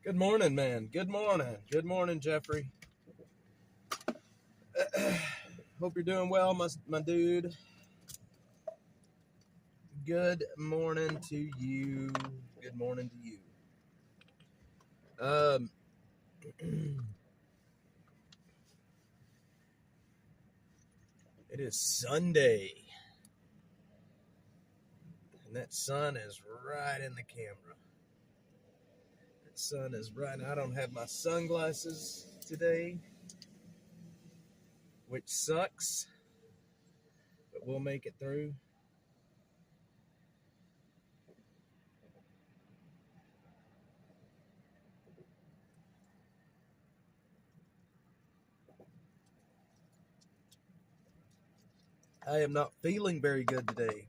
Good morning, man. Good morning. Good morning, Jeffrey. Hope you're doing well, my dude. Good morning to you. Good morning to you. It is Sunday, and that sun is right in the camera. That sun is right. I don't have my sunglasses today, which sucks, but we'll make it through. I am not feeling very good today.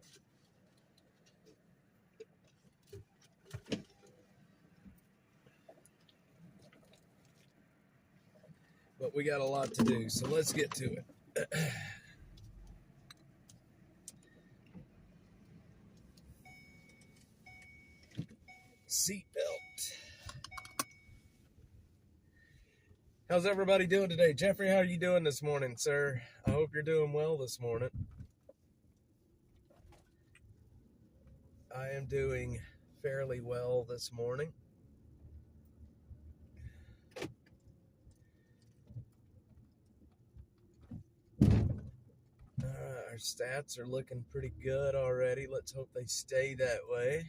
But we got a lot to do, so let's get to it. Seatbelt. How's everybody doing today? Jeffrey, how are you doing this morning, sir? I hope you're doing well this morning. I am doing fairly well this morning. Our stats are looking pretty good already. Let's hope they stay that way.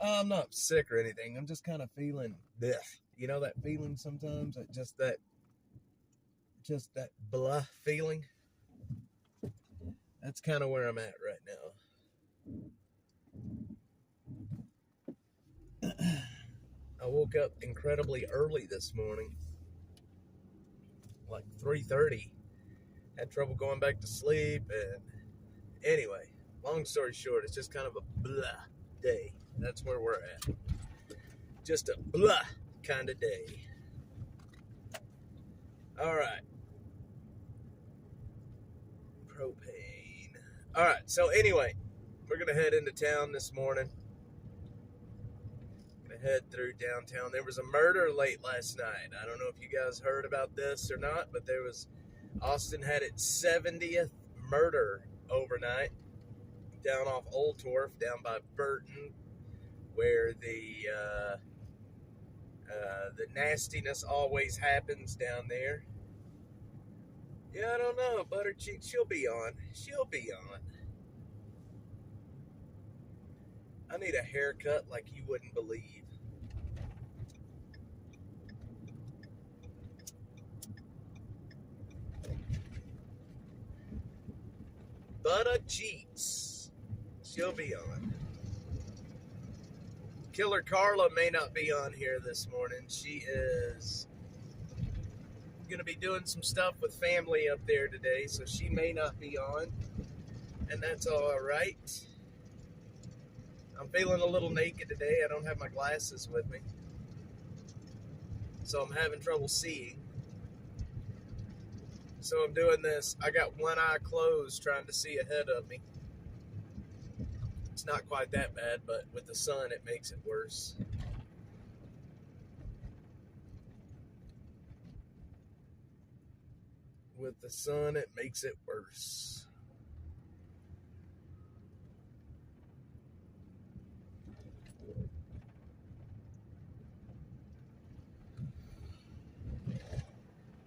I'm not sick or anything. I'm just kind of feeling this. You know that feeling sometimes? Just that blah feeling? That's kind of where I'm at right now. I woke up incredibly early this morning, like 3:30. Had trouble going back to sleep, and anyway, long story short, it's just kind of a blah day. That's where we're at. Just a blah kind of day. All right. Propane. All right, so anyway, we're going to head into town this morning. Going to head through downtown. There was a murder late last night. I don't know if you guys heard about this or not, but Austin had its 70th murder overnight down off Old Torf, down by Burton, where the nastiness always happens down there. Yeah, I don't know. Butter Cheek, she'll be on. I need a haircut like you wouldn't believe. Butter Cheeks, she'll be on. Killer Carla may not be on here this morning. She is going to be doing some stuff with family up there today, so she may not be on, and that's all right. I'm feeling a little naked today. I don't have my glasses with me, so I'm having trouble seeing. So I'm doing this. I got one eye closed trying to see ahead of me. It's not quite that bad, but with the sun, it makes it worse. With the sun, it makes it worse.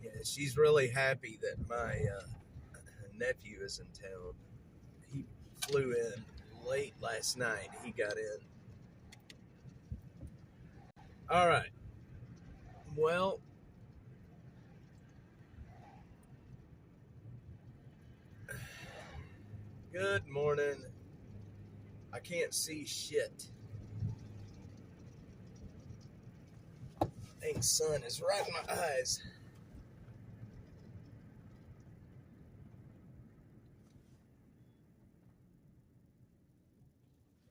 Yeah, she's really happy that my nephew is in town. He flew in late last night. He got in. All right. Well, good morning. I can't see shit. Dang, sun is right in my eyes.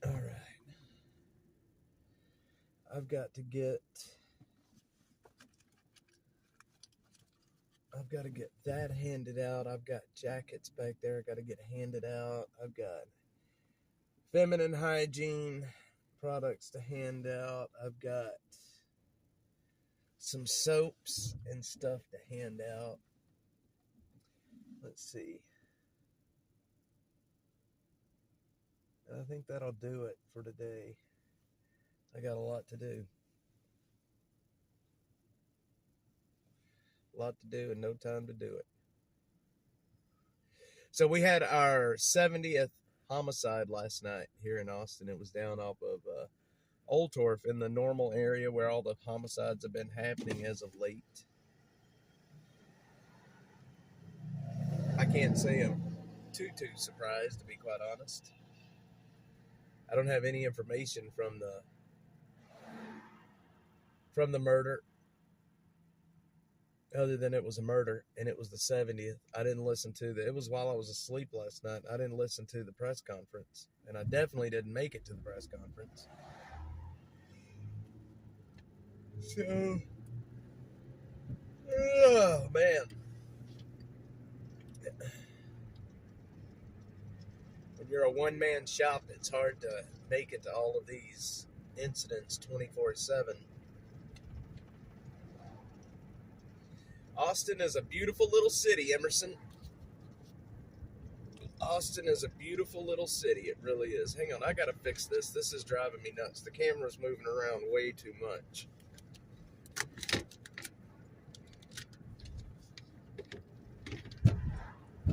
All right. I've got to get that handed out. I've got jackets back there. I got to get handed out. I've got feminine hygiene products to hand out. I've got some soaps and stuff to hand out. Let's see. I think that'll do it for today. I got a lot to do. A lot to do and no time to do it. So we had our 70th homicide last night here in Austin. It was down off of Old Torf in the normal area where all the homicides have been happening as of late. I can't say I'm too surprised, to be quite honest. I don't have any information from the murder other than it was a murder and it was the 70th. I didn't listen to it was while I was asleep last night. I didn't listen to the press conference, and I definitely didn't make it to the press conference. So, oh man. When you're a one-man shop, it's hard to make it to all of these incidents 24/7. Austin is a beautiful little city, Emerson. Austin is a beautiful little city. It really is. Hang on, I gotta fix this. This is driving me nuts. The camera's moving around way too much.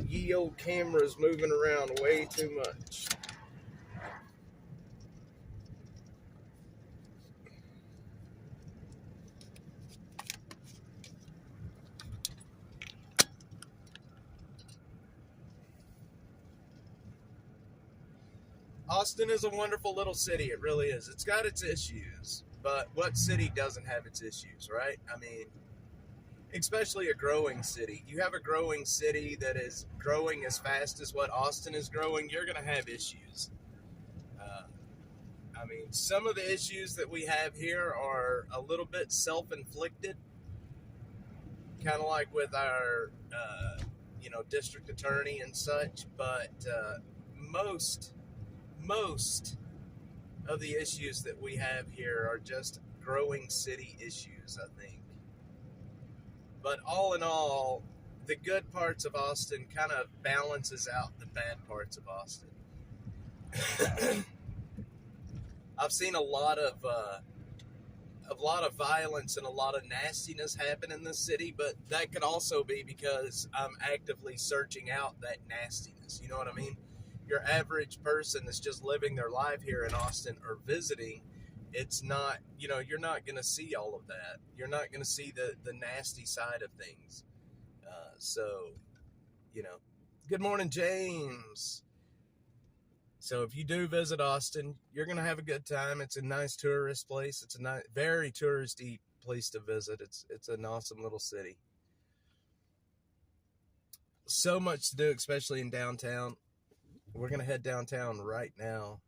Ye old camera's moving around way too much. Austin is a wonderful little city. It really is. It's got its issues, but what city doesn't have its issues, right? I mean, especially a growing city. You have a growing city that is growing as fast as what Austin is growing, you're going to have issues. I mean, some of the issues that we have here are a little bit self-inflicted, kind of like with our, district attorney and such, but most of the issues that we have here are just growing city issues, I think. But all in all, the good parts of Austin kind of balances out the bad parts of Austin. I've seen a lot of violence and a lot of nastiness happen in this city, but that could also be because I'm actively searching out that nastiness. You know what I mean? Your average person that's just living their life here in Austin or visiting, it's not, you're not going to see all of that. You're not going to see the nasty side of things. Good morning, James. So if you do visit Austin, you're going to have a good time. It's a nice tourist place. It's a very touristy place to visit. It's an awesome little city. So much to do, especially in downtown. We're going to head downtown right now.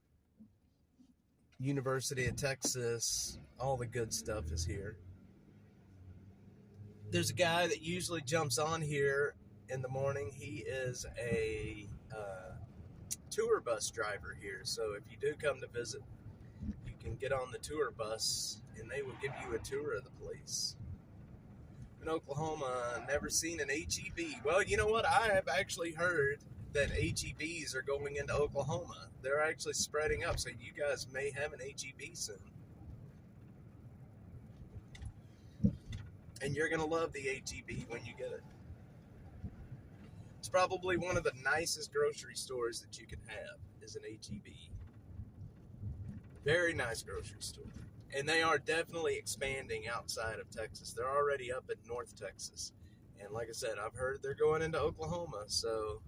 University of Texas, all the good stuff is here. There's a guy that usually jumps on here in the morning. He is a tour bus driver here. So if you do come to visit, you can get on the tour bus and they will give you a tour of the place. In Oklahoma, never seen an HEB. Well, you know what? I have actually heard that HEBs are going into Oklahoma. They're actually spreading up, so you guys may have an HEB soon. And you're going to love the HEB when you get it. It's probably one of the nicest grocery stores that you can have is an HEB. Very nice grocery store. And they are definitely expanding outside of Texas. They're already up in North Texas. And like I said, I've heard they're going into Oklahoma, so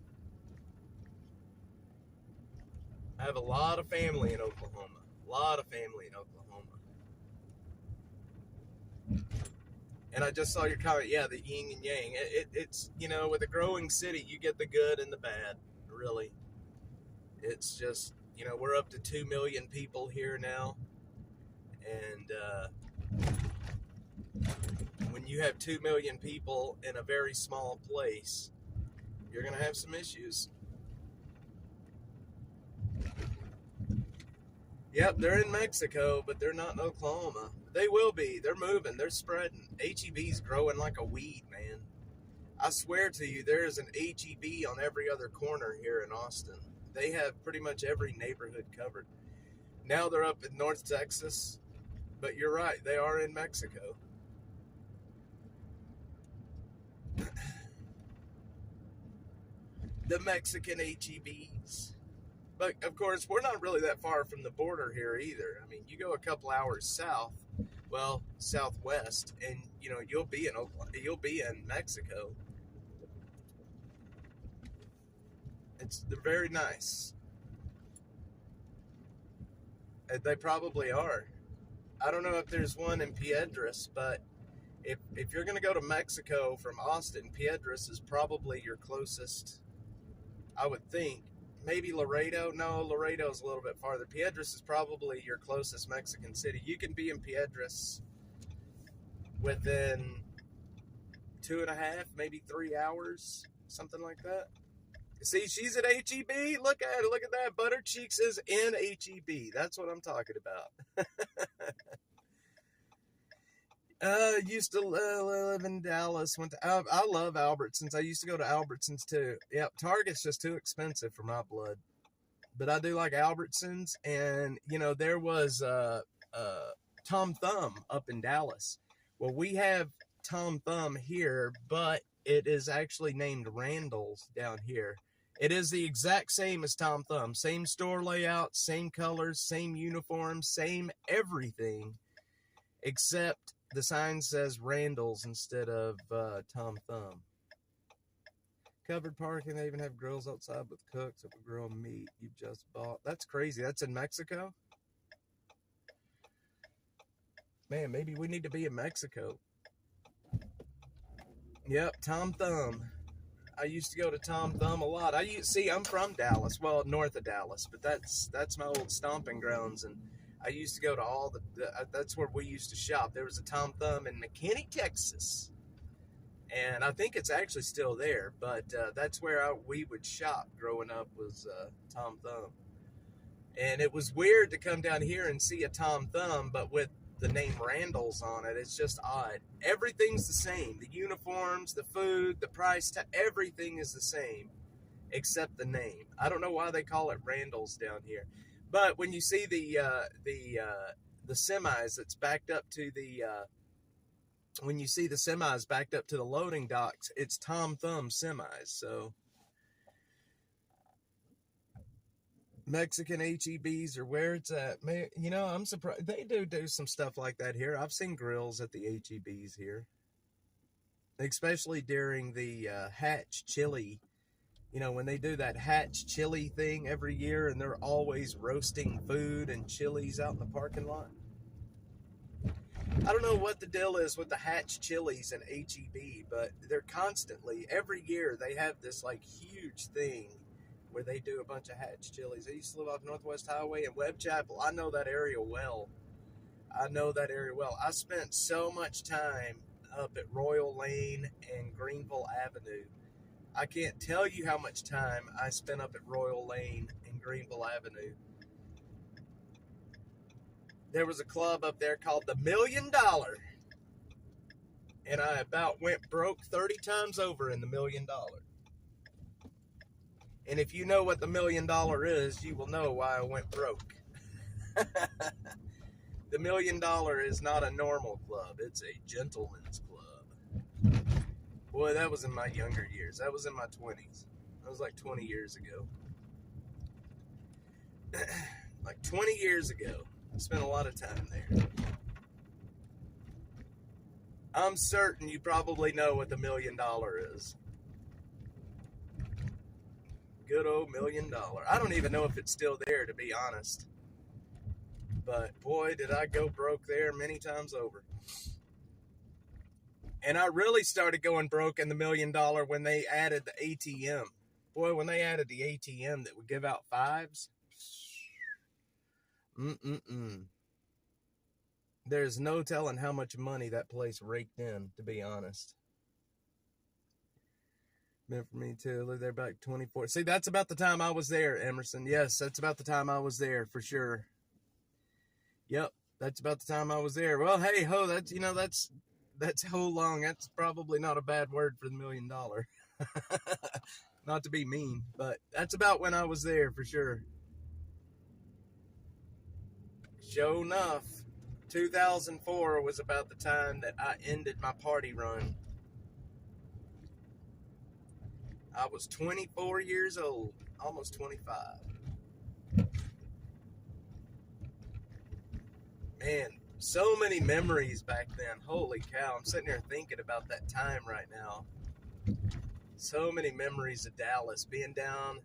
I have a lot of family in Oklahoma. And I just saw your comment. Yeah, the yin and yang. It's, with a growing city, you get the good and the bad, really. It's just, we're up to 2 million people here now. And when you have 2 million people in a very small place, you're going to have some issues. Yep, they're in Mexico, but they're not in Oklahoma. They will be. They're moving. They're spreading. HEB's growing like a weed, man. I swear to you, there is an HEB on every other corner here in Austin. They have pretty much every neighborhood covered. Now they're up in North Texas, but you're right. They are in Mexico. The Mexican HEBs. But of course, we're not really that far from the border here either. I mean, you go a couple hours south, well, southwest, and you'll be in Oklahoma, you'll be in Mexico. They're very nice. They probably are. I don't know if there's one in Piedras, but if you're going to go to Mexico from Austin, Piedras is probably your closest, I would think. Maybe Laredo. No, Laredo's a little bit farther. Piedras is probably your closest Mexican city. You can be in Piedras within 2.5, maybe 3 hours, something like that. See, she's at HEB. Look at it. Look at that. Butter Cheeks is in HEB. That's what I'm talking about. Used to live in Dallas. I love Albertsons. I used to go to Albertsons too. Yep, Target's just too expensive for my blood. But I do like Albertsons, and there was Tom Thumb up in Dallas. Well, we have Tom Thumb here, but it is actually named Randall's down here. It is the exact same as Tom Thumb. Same store layout, same colors, same uniform, same everything, except the sign says Randall's instead of Tom Thumb. Covered parking. They even have grills outside with cooks of a grilled meat you just bought. That's crazy. That's in Mexico? Man, maybe we need to be in Mexico. Yep, Tom Thumb. I used to go to Tom Thumb a lot. I'm from Dallas, well, north of Dallas, but that's my old stomping grounds, and I used to go to all that's where we used to shop. There was a Tom Thumb in McKinney, Texas, and I think it's actually still there, but that's where we would shop growing up, was Tom Thumb. And it was weird to come down here and see a Tom Thumb, but with the name Randall's on it. It's just odd. Everything's the same. The uniforms, the food, the price, everything is the same except the name. I don't know why they call it Randall's down here. But when you see the semis that's backed up to when you see the semis backed up to the loading docks, it's Tom Thumb semis. So Mexican HEBs are where it's at. I'm surprised. They do some stuff like that here. I've seen grills at the HEBs here, especially during the Hatch Chili. When they do that Hatch Chili thing every year, and they're always roasting food and chilies out in the parking lot. I don't know what the deal is with the Hatch Chilies and HEB, but they're constantly, every year, they have this like huge thing where they do a bunch of Hatch Chilies. I used to live off Northwest Highway in Webb Chapel. I know that area well. I spent so much time up at Royal Lane and Greenville Avenue. I can't tell you how much time I spent up at Royal Lane and Greenville Avenue. There was a club up there called the $1 Million. And I about went broke 30 times over in the $1 Million. And if you know what the $1 Million is, you will know why I went broke. The $1 Million is not a normal club. It's a gentleman's club. Boy, that was in my younger years. That was in my 20s. That was like 20 years ago. Like 20 years ago. I spent a lot of time there. I'm certain you probably know what the $1 Million is. Good old $1 Million. I don't even know if it's still there, to be honest. But boy, did I go broke there many times over. And I really started going broke in the $1 Million when they added the ATM. Boy, when they added the ATM that would give out fives. There's no telling how much money that place raked in, to be honest. Meant for me to live there back 24. See, that's about the time I was there, Emerson. Yes, that's about the time I was there, for sure. Yep, that's about the time I was there. Well, hey ho, that's ho long. That's probably not a bad word for the $1,000,000. Not to be mean, but that's about when I was there for sure. Sure enough, 2004 was about the time that I ended my party run. I was 24 years old, almost 25. Man, so many memories back then. Holy cow, I'm sitting here thinking about that time right now. So many memories of Dallas, being down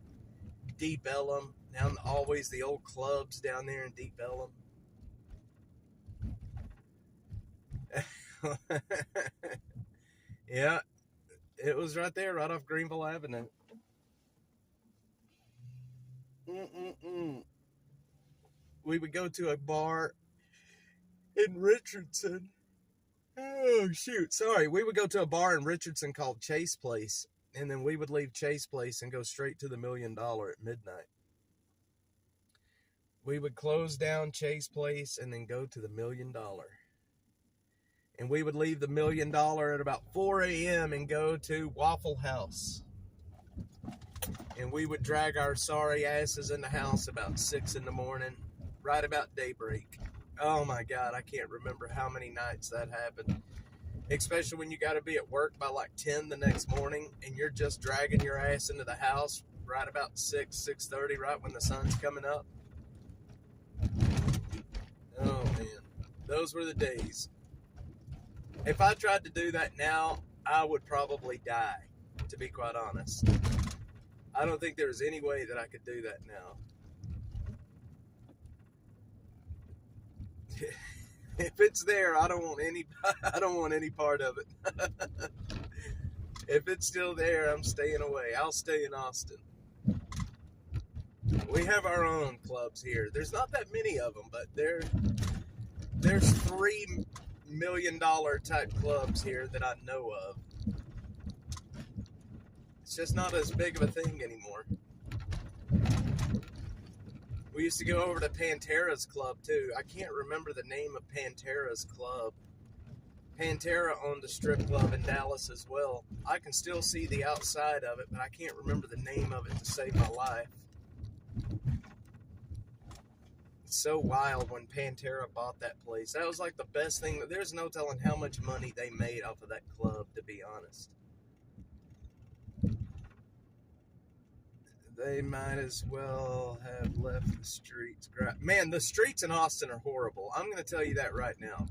Deep Ellum, down always the old clubs down there in Deep Ellum. Yeah, it was right there, right off Greenville Avenue. Mm-mm-mm. We would go to a bar in Richardson. Oh, shoot. Sorry. We would go to a bar in Richardson called Chase Place, and then we would leave Chase Place and go straight to the $1,000,000 at midnight. We would close down Chase Place and then go to the $1,000,000. And we would leave the $1,000,000 at about 4 a.m. and go to Waffle House. And we would drag our sorry asses in the house about 6 in the morning, right about daybreak. Oh my God, I can't remember how many nights that happened. Especially when you got to be at work by like 10 the next morning and you're just dragging your ass into the house right about 6:30, right when the sun's coming up. Oh man, those were the days. If I tried to do that now, I would probably die, to be quite honest. I don't think there's any way that I could do that now. If it's there, I don't want any part of it. If it's still there, I'm staying away. I'll stay in Austin. We have our own clubs here. There's not that many of them, but there's $3 million type clubs here that I know of. It's just not as big of a thing anymore. We used to go over to Pantera's club too. I can't remember the name of Pantera's club. Pantera owned a strip club in Dallas as well. I can still see the outside of it, but I can't remember the name of it to save my life. It's so wild when Pantera bought that place. That was like the best thing. There's no telling how much money they made off of that club, to be honest. They might as well have left the streets. Man, the streets in Austin are horrible. I'm going to tell you that right now.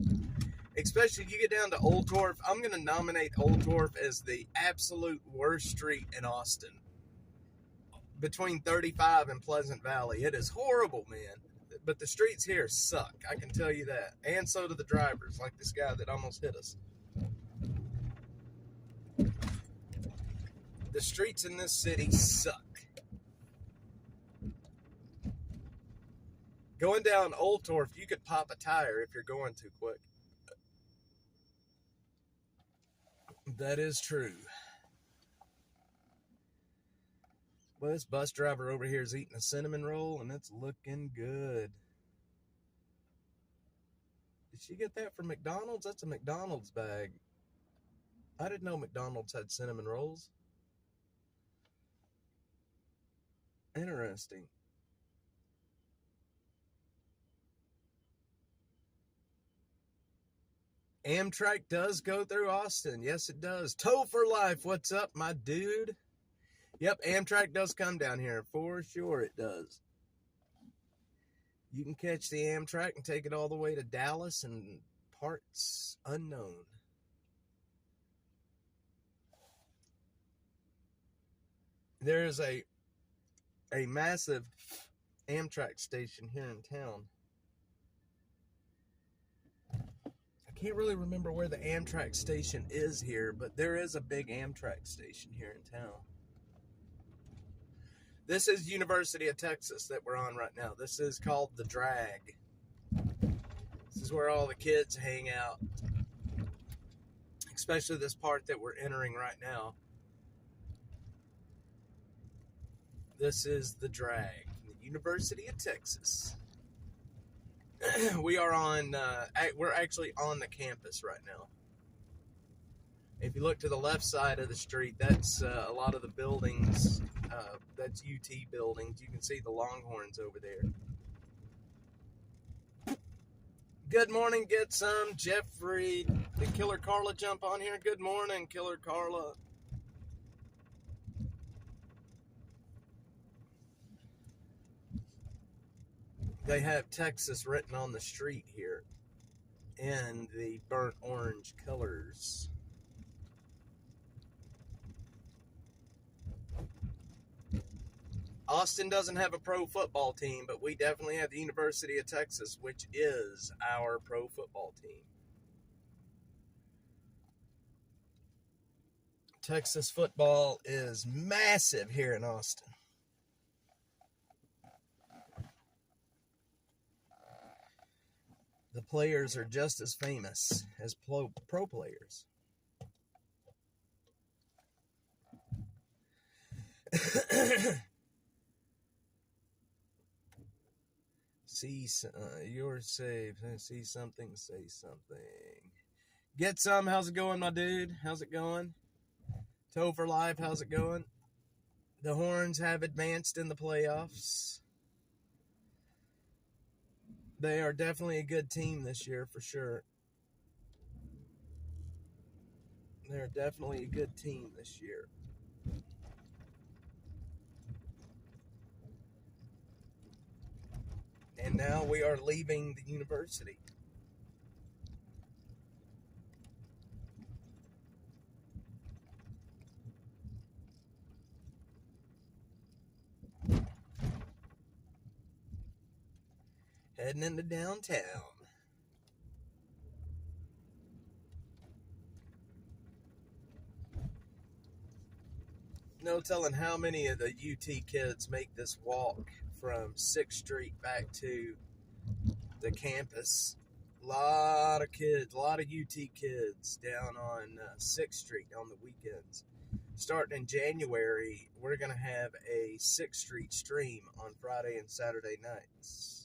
Especially you get down to Old Torf. I'm going to nominate Old Torf as the absolute worst street in Austin. Between 35 and Pleasant Valley. It is horrible, man. But the streets here suck. I can tell you that. And so do the drivers, like this guy that almost hit us. The streets in this city suck. Going down Old Torf, you could pop a tire if you're going too quick. That is true. Well, this bus driver over here is eating a cinnamon roll, and it's looking good. Did she get that from McDonald's? That's a McDonald's bag. I didn't know McDonald's had cinnamon rolls. Interesting. Amtrak does go through Austin. Yes, it does. Toll for Life. What's up, my dude? Yep, Amtrak does come down here. For sure it does. You can catch the Amtrak and take it all the way to Dallas and parts unknown. There is a massive Amtrak station here in town. I can't really remember where the Amtrak station is here, but there is a big Amtrak station here in town. This is University of Texas that we're on right now. This is called The Drag. This is where all the kids hang out. Especially this part that we're entering right now. This is The Drag, the University of Texas. We are on, we're actually on the campus right now. If you look to the left side of the street, that's a lot of the buildings, that's UT buildings. You can see the Longhorns over there. Good morning, Get Some. Jeffrey, did Killer Carla jump on here? Good morning, Killer Carla. They have Texas written on the street here in the burnt orange colors. Austin doesn't have a pro football team, but we definitely have the University of Texas, which is our pro football team. Texas football is massive here in Austin. The players are just as famous as pro players. See, you're safe. See something, say something. Get Some, how's it going, my dude? How's it going? Toe for Life, how's it going? The Horns have advanced in the playoffs. They are definitely a good team this year, for sure. They're definitely a good team this year. And now we are leaving the university. Heading into downtown. No telling how many of the UT kids make this walk from 6th Street back to the campus. A lot of kids, a lot of UT kids down on 6th Street on the weekends. Starting in January, we're going to have a 6th Street stream on Friday and Saturday nights.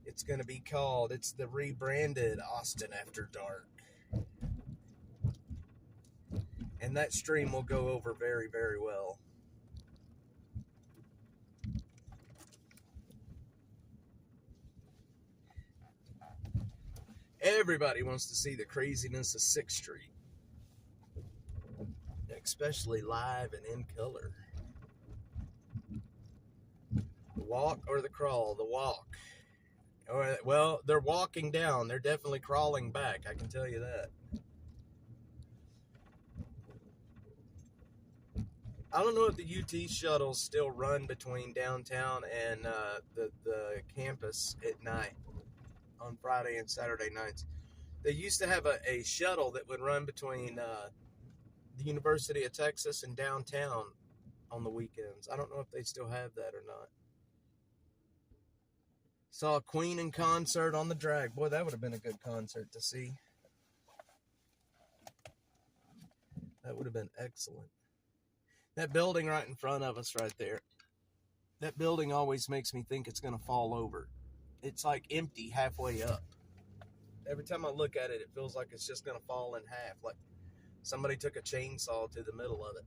It's going to be called, it's the rebranded Austin After Dark. And that stream will go over very, very well. Everybody wants to see the craziness of 6th Street. Especially live and in color. The walk or the crawl? The walk. Well, they're walking down. They're definitely crawling back, I can tell you that. I don't know if the UT shuttles still run between downtown and the campus at night on Friday and Saturday nights. They used to have a shuttle that would run between the University of Texas and downtown on the weekends. I don't know if they still have that or not. Saw Queen in concert on the drag. Boy, that would have been a good concert to see. That would have been excellent. That building right in front of us right there. That building always makes me think it's going to fall over. It's like empty halfway up. Every time I look at it, it feels like it's just going to fall in half. Like somebody took a chainsaw to the middle of it.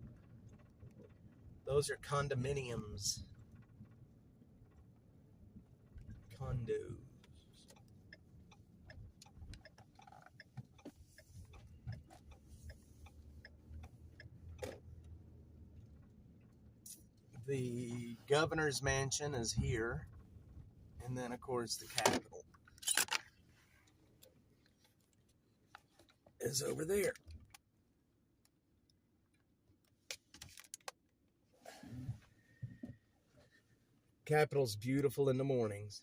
Those are condominiums. Condos. The governor's mansion is here. And then, of course, the Capitol is over there. Capitol's beautiful in the mornings.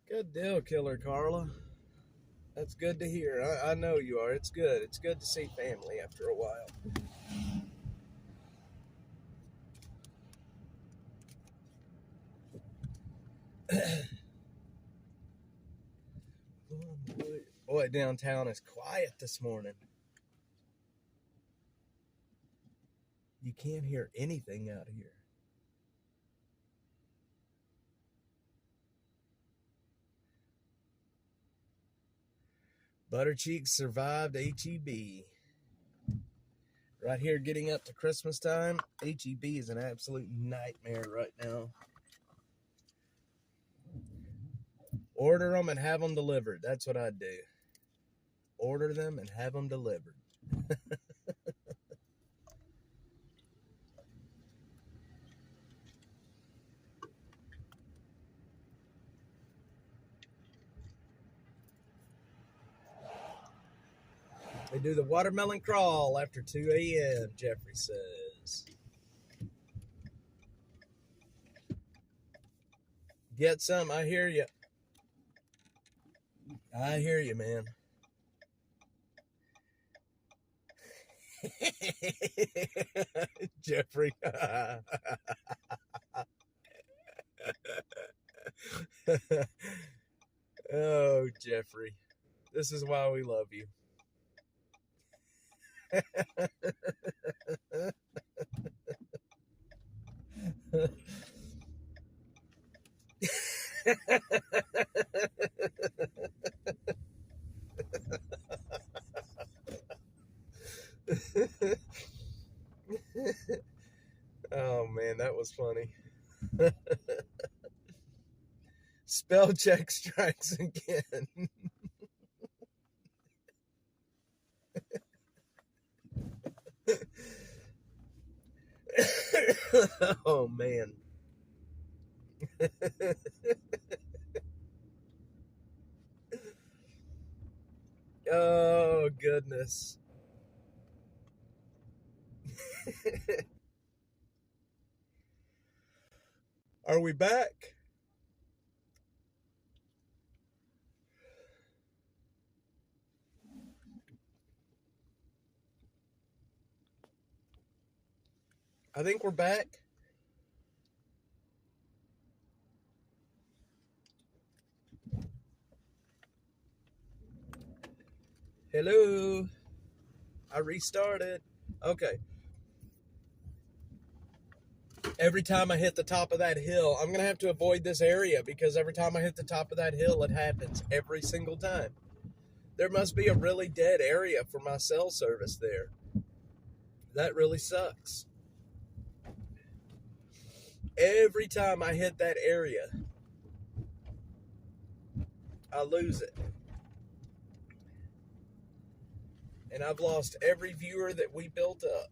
Good deal, Killer Carla. That's good to hear. I know you are. It's good. It's good to see family after a while. Boy, downtown is quiet this morning. You can't hear anything out here. Buttercheeks survived HEB. Right here, getting up to Christmas time, HEB is an absolute nightmare right now. Order them and have them delivered. That's what I'd do. Order them and have them delivered. They do the watermelon crawl after 2 a.m., Jeffrey says. Get some. I hear you. I hear you, man. Jeffrey. Oh, Jeffrey. This is why we love you. Oh man, that was funny. Spell check strikes again. Oh man. Oh goodness. Are we back? I think we're back. Hello. I restarted. Okay. Every time I hit the top of that hill, I'm going to have to avoid this area because every time I hit the top of that hill, it happens every single time. There must be a really dead area for my cell service there. That really sucks. Every time I hit that area, I lose it. And I've lost every viewer that we built up.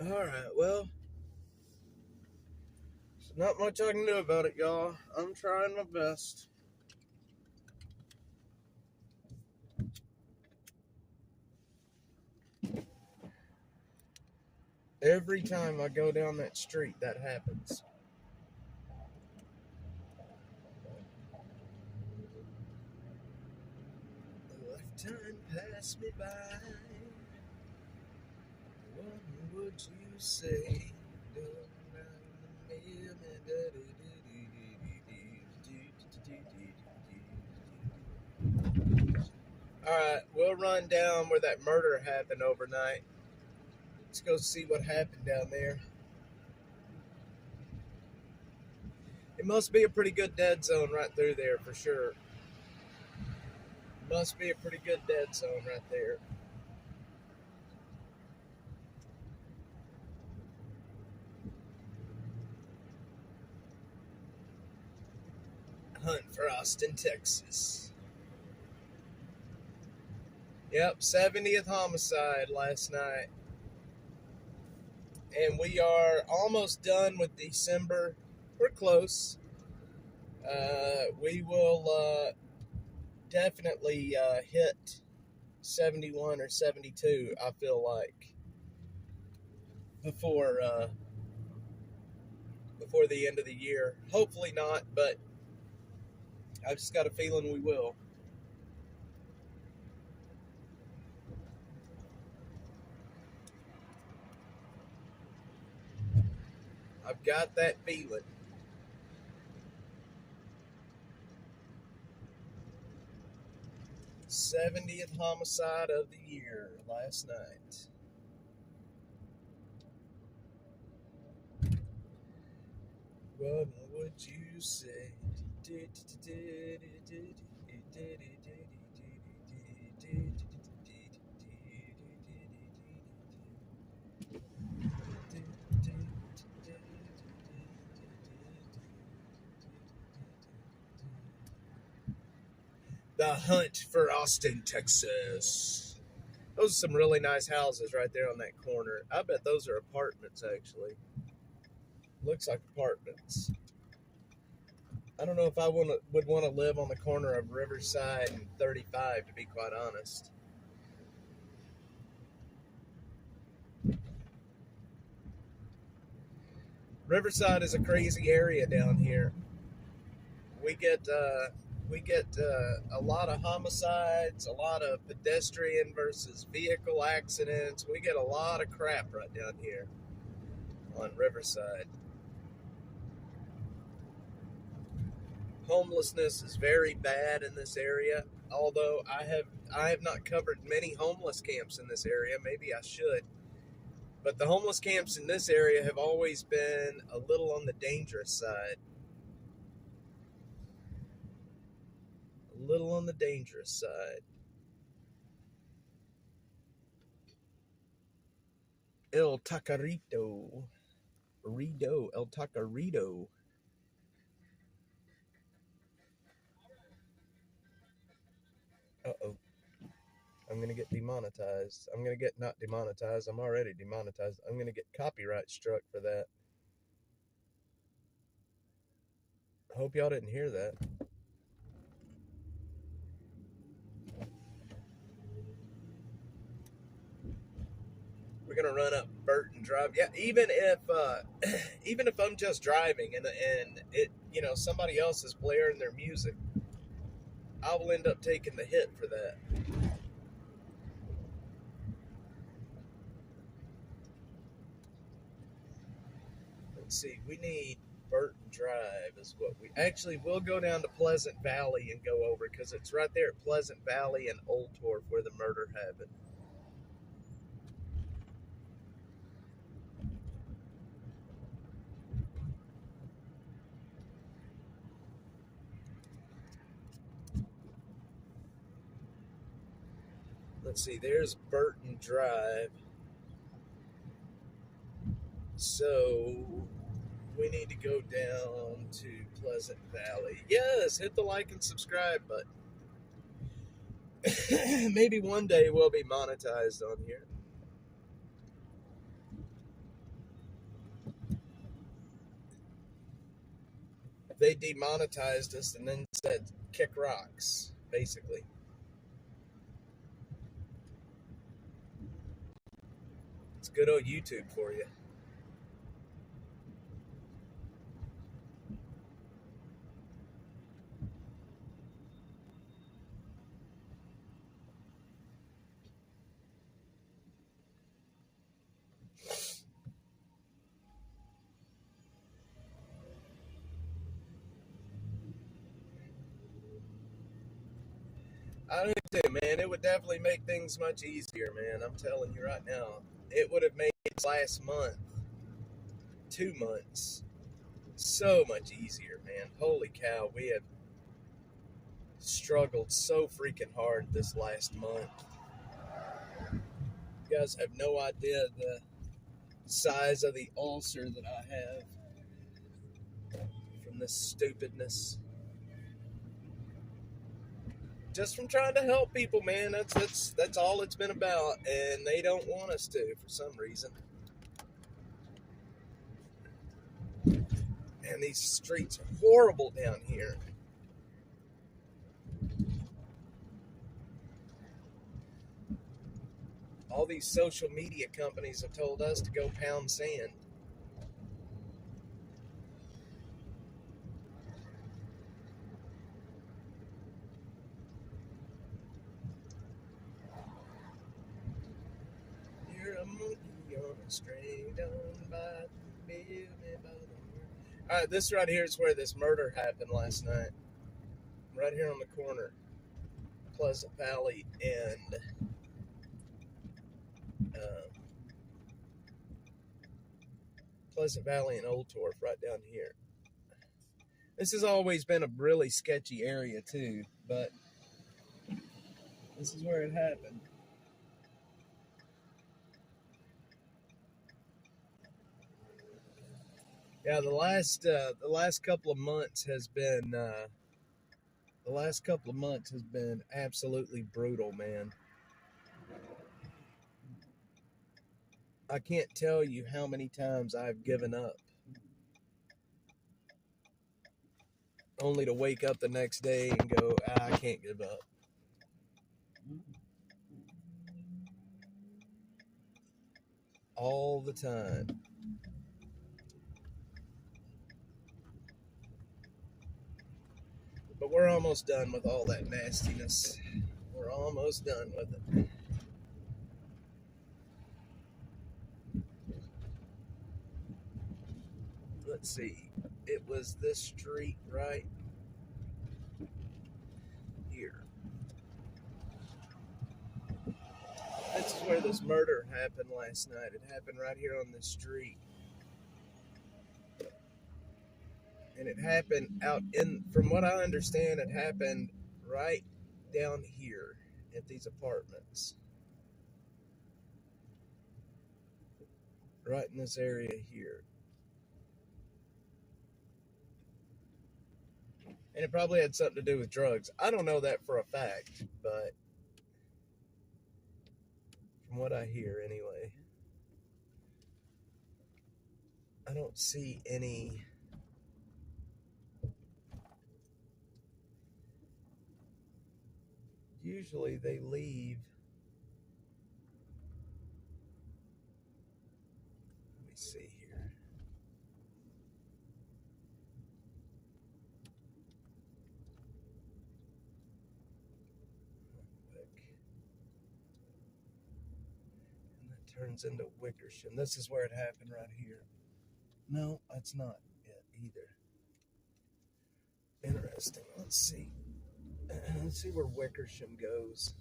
Alright, well, there's not much I can do about it, y'all. I'm trying my best. Every time I go down that street, that happens. A lifetime passed me by. What would you say? Alright, we'll run down where that murder happened overnight. Let's go see what happened down there. It must be a pretty good dead zone right through there for sure. Must be a pretty good dead zone right there. Hunt for Austin, Texas. Yep, 70th homicide last night. And we are almost done with December. We're close. We will definitely hit 71 or 72, I feel like, before the end of the year. Hopefully not, but I've just got a feeling we will. I've got that feeling. 70th homicide of the year last night. What would you say? The hunt for Austin, Texas. Those are some really nice houses right there on that corner. I bet those are apartments, actually. Looks like apartments. I don't know if I would want to live on the corner of Riverside and 35, to be quite honest. Riverside is a crazy area down here. We get a lot of homicides, a lot of pedestrian versus vehicle accidents. We get a lot of crap right down here on Riverside. Homelessness is very bad in this area. Although I have not covered many homeless camps in this area. Maybe I should. But the homeless camps in this area have always been a little on the dangerous side. A little on the dangerous side. El Tacarito. El Tacarito. Uh-oh. I'm going to get demonetized. I'm going to get not demonetized. I'm already demonetized. I'm going to get copyright struck for that. I hope y'all didn't hear that. We're going to run up Burton Drive. Yeah, even if I'm just driving and it, somebody else is blaring their music, I will end up taking the hit for that. Let's see, we need Burton Drive is what we'll go down to Pleasant Valley and go over because it's right there at Pleasant Valley and Oldtorf where the murder happened. Let's see, there's Burton Drive. So we need to go down to Pleasant Valley. Yes, hit the like and subscribe button. Maybe one day we'll be monetized on here. They demonetized us and then said, kick rocks, basically. It's good old YouTube for you. I do too, man. It would definitely make things much easier, man. I'm telling you right now. It would have made last month, 2 months, so much easier, man. Holy cow, we have struggled so freaking hard this last month. You guys have no idea the size of the ulcer that I have from this stupidness. Just from trying to help people, man. That's all it's been about, and they don't want us to for some reason. Man, these streets are horrible down here. All these social media companies have told us to go pound sand. You're a monkey on a string down by the All right, this right here is where this murder happened last night. Right here on the corner. Pleasant Valley and Old Torf right down here. This has always been a really sketchy area too, but this is where it happened. Yeah, the last couple of months has been absolutely brutal, man. I can't tell you how many times I've given up, only to wake up the next day and go, I can't give up. All the time. But we're almost done with all that nastiness. We're almost done with it. Let's see. It was this street right here. This is where this murder happened last night. It happened right here on this street. And it happened from what I understand, it happened right down here at these apartments. Right in this area here. And it probably had something to do with drugs. I don't know that for a fact, but from what I hear anyway, I don't see any usually they leave. Let me see here. And that turns into Wickersham. This is where it happened right here. No, that's not it either. Interesting. Let's see. Let's see where Wickersham goes.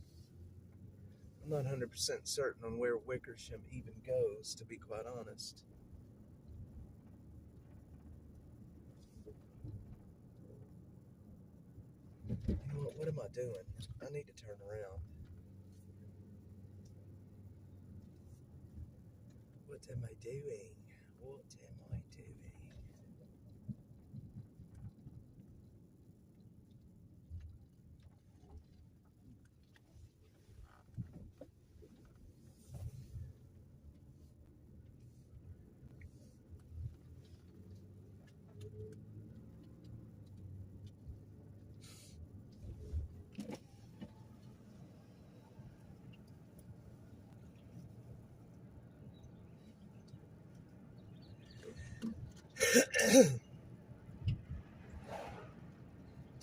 I'm not 100% certain on where Wickersham even goes, to be quite honest. You know what am I doing? I need to turn around. What am I doing? What am I doing?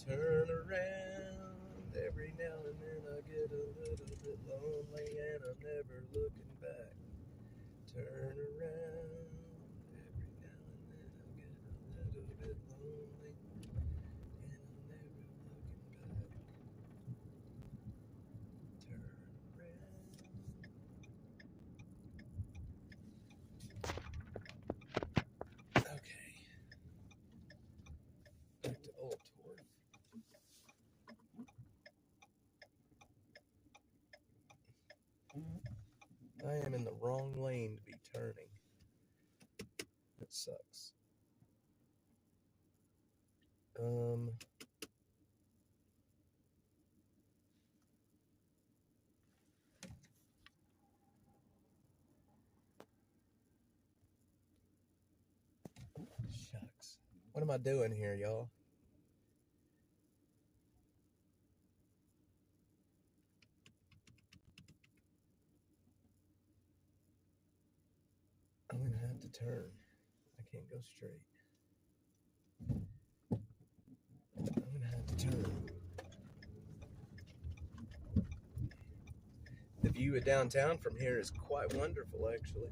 Turn around. Every now and then I get a little bit lonely and I'm never looking back. Turn around. Every now and then I get a little bit lonely and I'm never looking back. Turn around. Okay. Back to Old Torf. I am in the wrong lane to be turning. That sucks. Shucks. What am I doing here, y'all? I'm gonna have to turn. I can't go straight. I'm gonna have to turn. The view of downtown from here is quite wonderful, actually.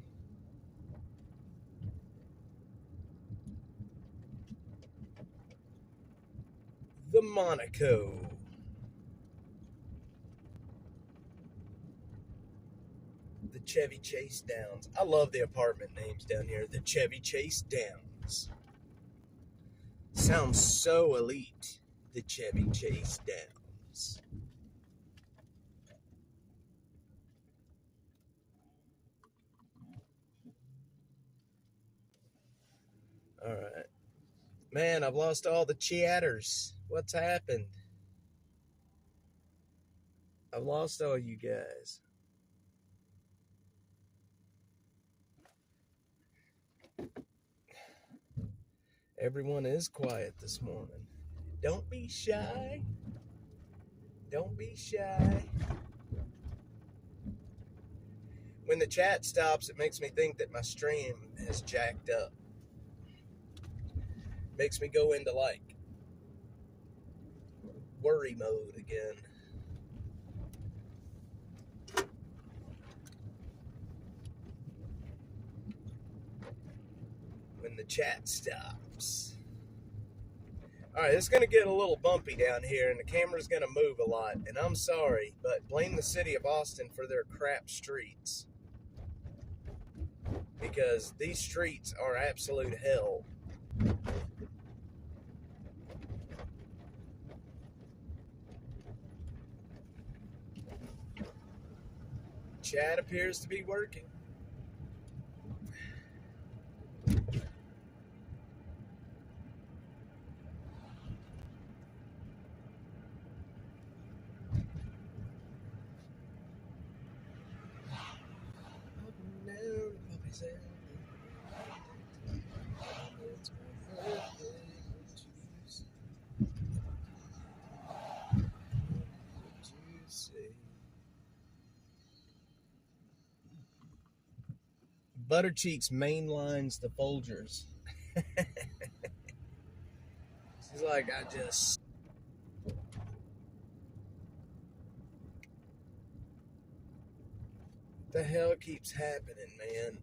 The Monaco. Chevy Chase Downs. I love the apartment names down here. The Chevy Chase Downs. Sounds so elite. The Chevy Chase Downs. All right. Man, I've lost all the chatters. What's happened? I've lost all you guys. Everyone is quiet this morning. Don't be shy. Don't be shy. When the chat stops, it makes me think that my stream has jacked up. Makes me go into like worry mode again. When the chat stops. Alright, it's going to get a little bumpy down here, and the camera's going to move a lot, and I'm sorry, but blame the city of Austin for their crap streets. Because these streets are absolute hell. Chat appears to be working. Buttercheeks mainlines the Folgers. She's like, I just... The hell keeps happening, man?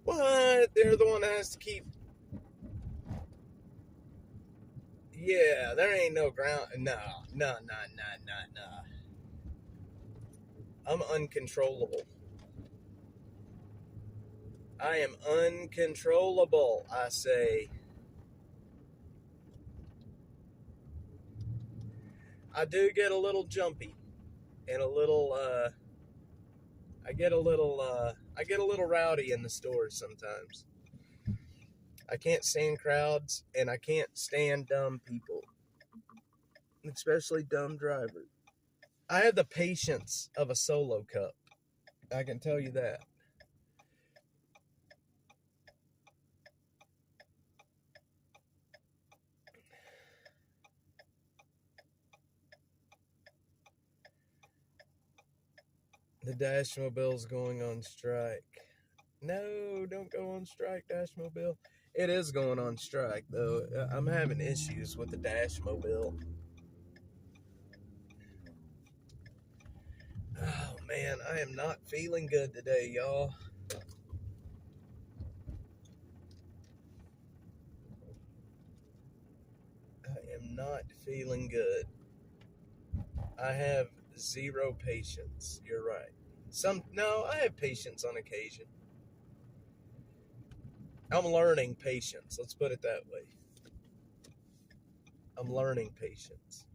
What? They're the one that has to keep... Yeah, there ain't no ground... No. I'm uncontrollable. I am uncontrollable, I say. I do get a little jumpy and a little, I get a little rowdy in the stores sometimes. I can't stand crowds, and I can't stand dumb people, especially dumb drivers. I have the patience of a solo cup. I can tell you that. The Dashmobile's going on strike. No, don't go on strike, Dashmobile. It is going on strike, though. I'm having issues with the Dashmobile. Oh, man, I am not feeling good today, y'all. I am not feeling good. I have zero patience. You're right. No, I have patience on occasion. I'm learning patience. Let's put it that way. I'm learning patience.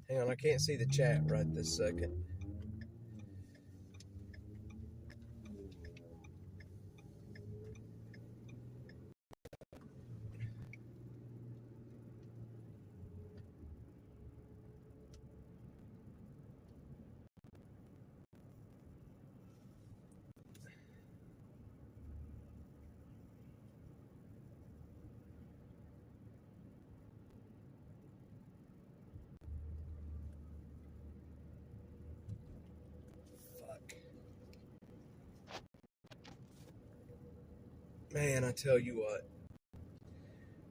Hang on, I can't see the chat right this second. Man, I tell you what,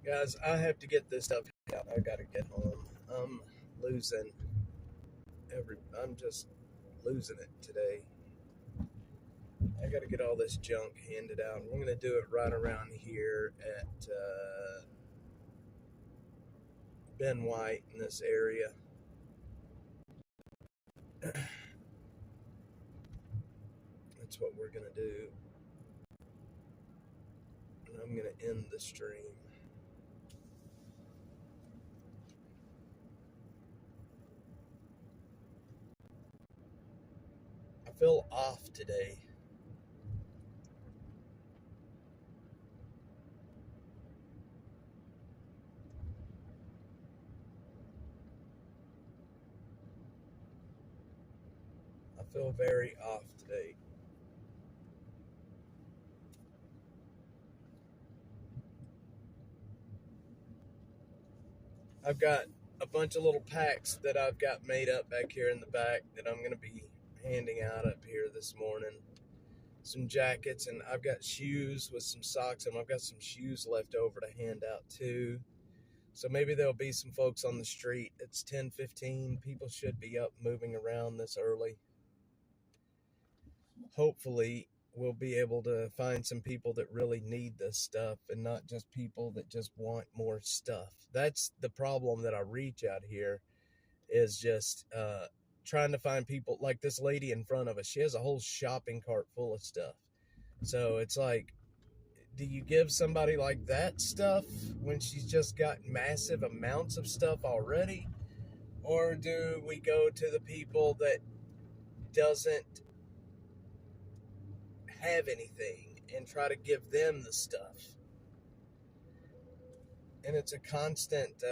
guys, I have to get this stuff out. I gotta get home. I'm losing I'm just losing it today. I gotta get all this junk handed out. We're gonna do it right around here at Ben White in this area. That's what we're gonna do. And I'm gonna end the stream. I feel off today. I feel very off today. I've got a bunch of little packs that I've got made up back here in the back that I'm going to be handing out up here this morning. Some jackets, and I've got shoes with some socks, and I've got some shoes left over to hand out too. So maybe there'll be some folks on the street. It's 10:15. People should be up moving around this early. Hopefully, we'll be able to find some people that really need this stuff and not just people that just want more stuff. That's the problem that I reach out here, is just trying to find people like this lady in front of us. She has a whole shopping cart full of stuff. So it's like, do you give somebody like that stuff when she's just got massive amounts of stuff already? Or do we go to the people that doesn't have anything and try to give them the stuff? And it's a constant,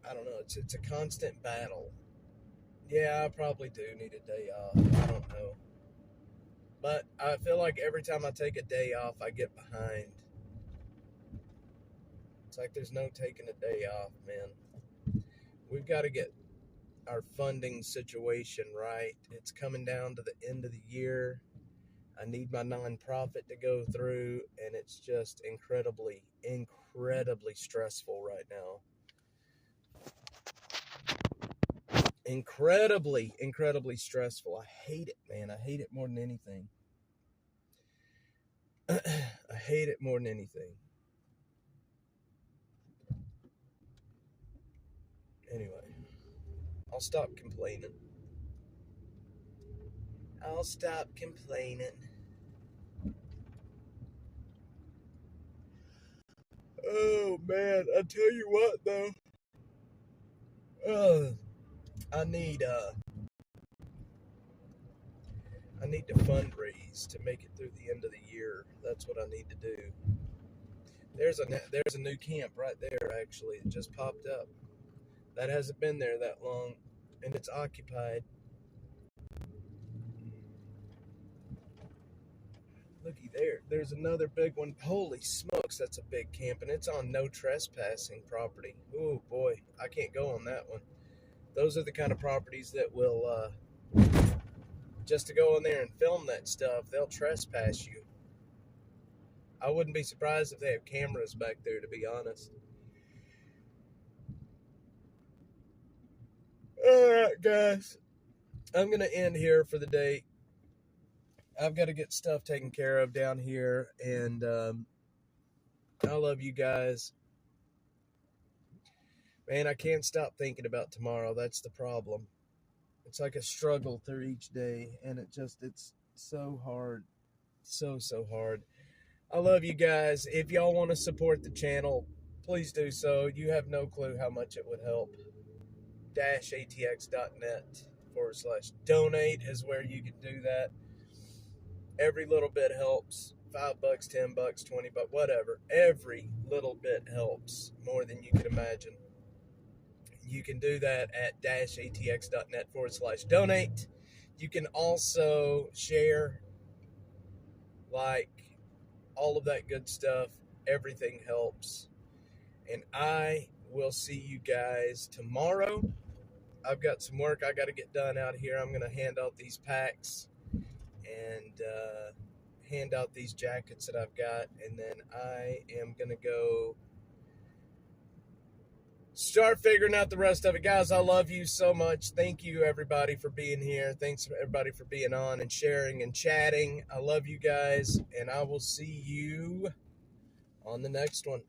I don't know, it's a constant battle. Yeah, I probably do need a day off. I don't know. But I feel like every time I take a day off, I get behind. It's like there's no taking a day off, man. We've got to get our funding situation right. It's coming down to the end of the year. I need my nonprofit to go through, and it's just incredibly stressful right now. Incredibly stressful. I hate it, man. I hate it more than anything. I hate it more than anything. Anyway, I'll stop complaining. I'll stop complaining. Oh, man. I tell you what, though. I need to fundraise to make it through the end of the year. That's what I need to do. There's a new camp right there, actually. It just popped up. That hasn't been there that long, and it's occupied. Looky there. There's another big one. Holy smokes, that's a big camp, and it's on no trespassing property. Oh boy, I can't go on that one. Those are the kind of properties that will, just to go in there and film that stuff, they'll trespass you. I wouldn't be surprised if they have cameras back there, to be honest. Alright, guys. I'm going to end here for the day. I've got to get stuff taken care of down here, and I love you guys. Man, I can't stop thinking about tomorrow. That's the problem. It's like a struggle through each day, and it's so hard. So hard. I love you guys. If y'all want to support the channel, please do so. You have no clue how much it would help. -atx.net/donate is where you can do that. Every little bit helps. $5, $10, $20, whatever. Every little bit helps more than you can imagine. You can do that at -atx.net/donate. You can also share, like, all of that good stuff. Everything helps. And I will see you guys tomorrow. I've got some work I got to get done out here. I'm going to hand out these packs and hand out these jackets that I've got, and then I am going to go start figuring out the rest of it. Guys, I love you so much. Thank you, everybody, for being here. Thanks, everybody, for being on and sharing and chatting. I love you guys, and I will see you on the next one.